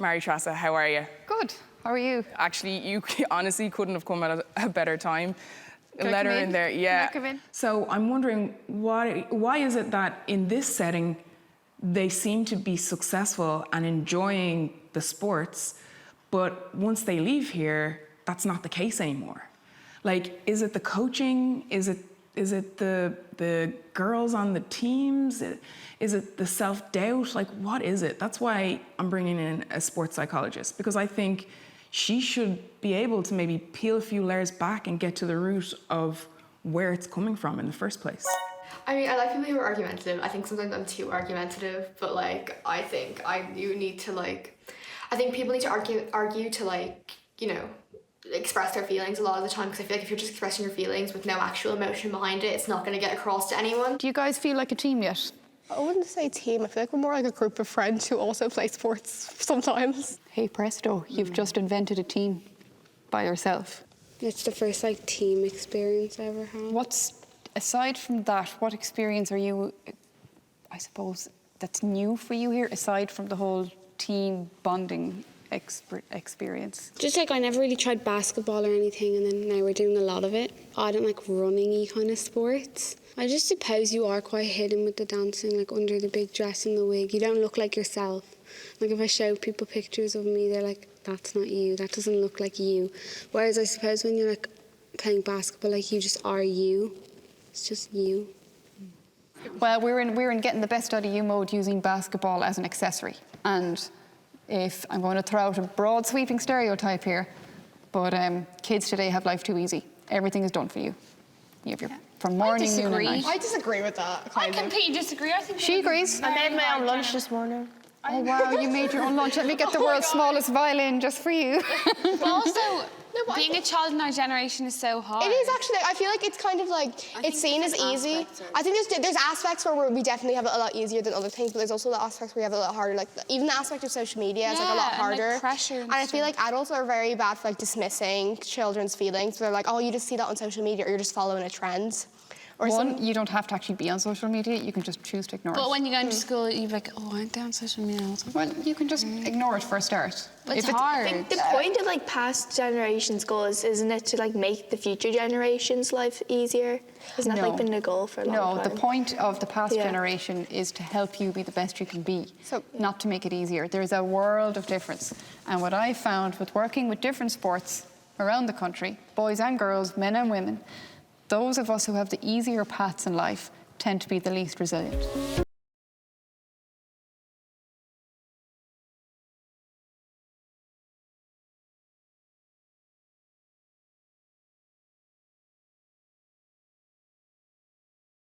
Máire Treasa, how are you? Good. How are you? Actually, you honestly couldn't have come at a better time. A Can I letter come in there, yeah. Can I come in? So I'm wondering, why is it that in this setting, they seem to be successful and enjoying the sports, but once they leave here, that's not the case anymore? Like, is it the coaching? Is it the girls on the teams? Is it the self-doubt? Like, what is it? That's why I'm bringing in a sports psychologist, because I think she should be able to maybe peel a few layers back and get to the root of where it's coming from in the first place. I mean, I like people who are argumentative. I think sometimes I'm too argumentative, but like, I think I do need to like, I think people need to argue to like, you know, express their feelings a lot of the time, because I feel like if you're just expressing your feelings with no actual emotion behind it, it's not going to get across to anyone. Do you guys feel like a team yet? I wouldn't say team. I feel like we're more like a group of friends who also play sports sometimes. Hey presto, you've just invented a team by yourself. It's the first like team experience I ever had. Aside from that, what experience are you, I suppose, that's new for you here, aside from the whole team bonding experience? Just like I never really tried basketball or anything, and then now we're doing a lot of it. I don't like running-y kind of sports. I just suppose you are quite hidden with the dancing, like under the big dress and the wig. You don't look like yourself. Like if I show people pictures of me, they're like, that's not you, that doesn't look like you. Whereas I suppose when you're like playing basketball, like you just are you. It's just you. Well, we're in getting the best out of you mode using basketball as an accessory. And if I'm going to throw out a broad sweeping stereotype here, but kids today have life too easy. Everything is done for you. You have your from morning, noon and night. I disagree with that. I completely disagree. I think she agrees. I made my own lunch this morning. Oh wow, you made your own lunch. Let me get the world's smallest violin just for you. But also, being a child in our generation is so hard. It is actually. I feel like it's kind of like, it's seen as easy. I think there's aspects where we definitely have it a lot easier than other things, but there's also the aspects where we have it a lot harder. Like even the aspect of social media is like a lot harder. And, like, pressure and I feel like adults are very bad for like dismissing children's feelings. They're like, oh, you just see that on social media, or you're just following a trend. Or you don't have to actually be on social media. You can just choose to ignore it. But when you go into school, you're like, oh, aren't they on social media all the time? Well, you can just ignore it for a start. But it's hard. I think the point of like past generations' goals, isn't it to like make the future generations' life easier? Isn't that like been the goal for a long time? No, the point of the past generation is to help you be the best you can be, not to make it easier. There's a world of difference. And what I found with working with different sports around the country, boys and girls, men and women, those of us who have the easier paths in life tend to be the least resilient.